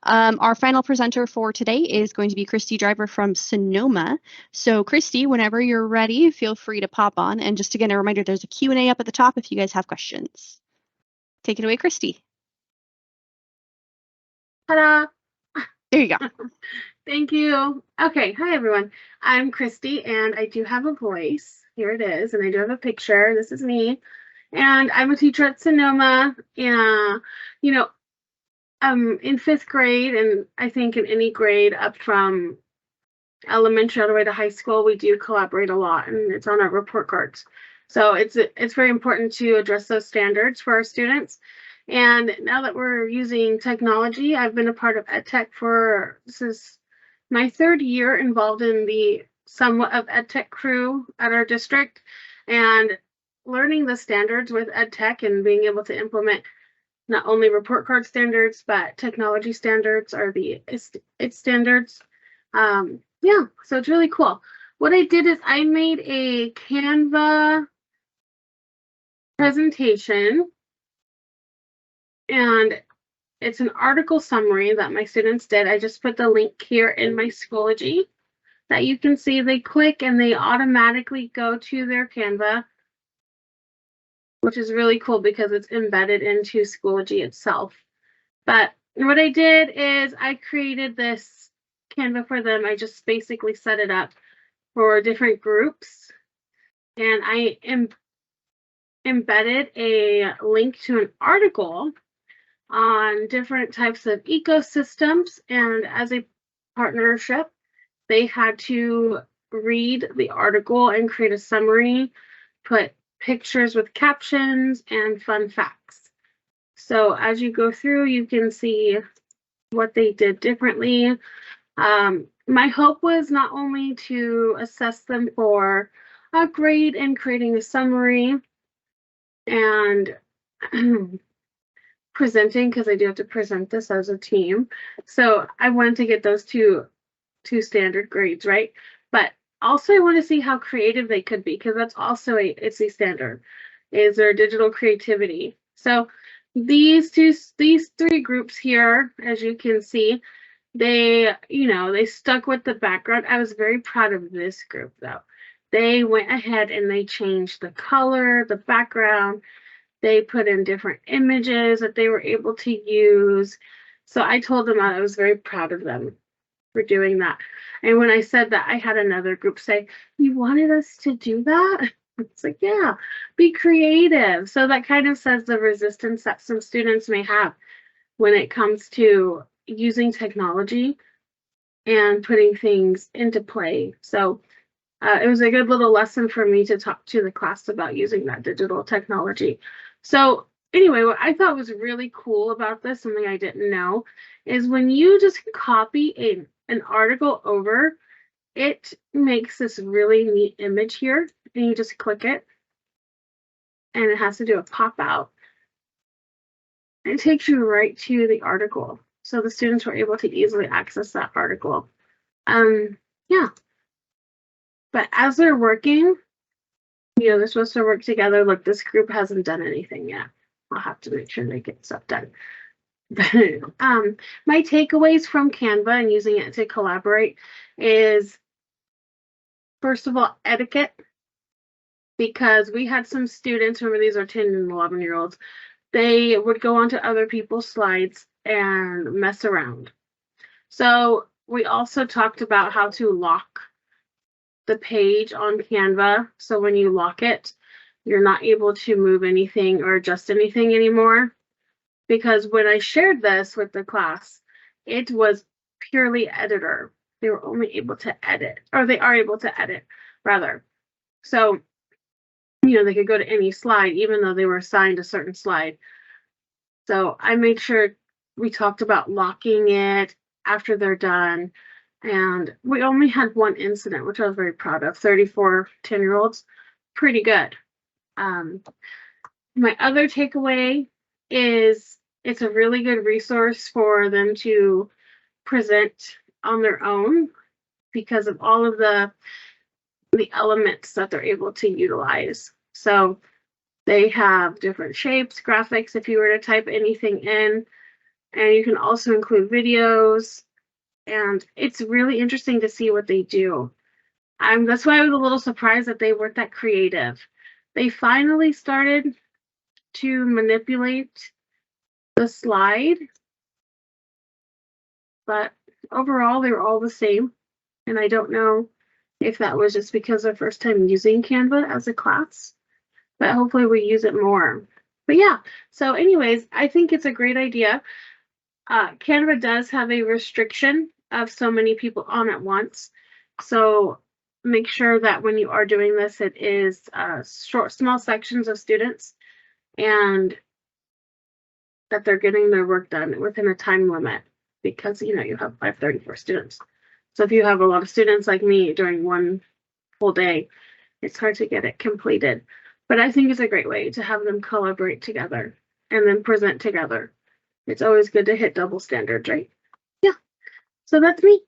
Our final presenter for today is going to be Christy Driver from Sonoma. So Christy, whenever you're ready, feel free to pop on. And just again, a reminder, there's a Q&A up at the top if you guys have questions. Take it away, Christy. Ta-da! There you go. Thank you. Okay, hi everyone. I'm Christy and I do have a voice. Here it is, and I do have a picture. This is me. And I'm a teacher at Sonoma. And, in 5th grade, and I think in any grade up from elementary all the way to high school, we do collaborate a lot, and it's on our report cards. So it's very important to address those standards for our students. And now that we're using technology, I've been a part of EdTech this is my 3rd year involved in the somewhat of EdTech crew at our district, and learning the standards with EdTech and being able to implement not only report card standards, but technology standards or the its standards. Yeah, so it's really cool. What I did is I made a Canva presentation, and it's an article summary that my students did. I just put the link here in my Schoology that you can see. They click and they automatically go to their Canva, which is really cool because it's embedded into Schoology itself. But what I did is I created this Canva for them. I just basically set it up for different groups, and I embedded a link to an article on different types of ecosystems, and as a partnership, they had to read the article and create a summary, put pictures with captions, and fun facts. So as you go through, you can see what they did differently. My hope was not only to assess them for a grade in creating a summary and presenting, because I do have to present this as a team. So I wanted to get those two standard grades, right? But also I want to see how creative they could be, because that's also it's a standard, is their digital creativity. So these 3 groups here, as you can see, they stuck with the background. I was very proud of this group though. They went ahead and they changed the color, the background. They put in different images that they were able to use. So I told them I was very proud of them for doing that. And when I said that, I had another group say, "You wanted us to do that?" It's like, yeah, be creative. So that kind of says the resistance that some students may have when it comes to using technology and putting things into play. So it was a good little lesson for me to talk to the class about using that digital technology. So anyway, what I thought was really cool about this, something I didn't know, is when you just copy an article over, it makes this really neat image here, and you just click it, and it has to do a pop out. It takes you right to the article. So the students were able to easily access that article. Yeah. But as they're working, they're supposed to work together. Look, this group hasn't done anything yet. I'll have to make sure they get stuff done. My takeaways from Canva and using it to collaborate is, first of all, etiquette. Because we had some students, remember these are 10 and 11-year-olds, they would go onto other people's slides and mess around. So we also talked about how to lock the page on Canva. So when you lock it, you're not able to move anything or adjust anything anymore. Because when I shared this with the class, it was purely editor. They were only able to edit, or they are able to edit, rather. So, they could go to any slide, even though they were assigned a certain slide. So I made sure we talked about locking it after they're done. And we only had one incident, which I was very proud of. 34 10-year-olds, pretty good. My other takeaway is it's a really good resource for them to present on their own because of all of the elements that they're able to utilize. So they have different shapes, graphics. If you were to type anything in, and you can also include videos, and it's really interesting to see what they do. That's why I was a little surprised that they weren't that creative. They finally started to manipulate the slide, but overall they were all the same. And I don't know if that was just because of first time using Canva as a class, but hopefully we use it more. But yeah, so anyways, I think it's a great idea. Canva does have a restriction of so many people on at once. So make sure that when you are doing this, it is small sections of students, and that they're getting their work done within a time limit, because you have 534 students. So if you have a lot of students like me during one full day, it's hard to get it completed. But I think it's a great way to have them collaborate together and then present together. It's always good to hit double standards, right? Yeah. So that's me.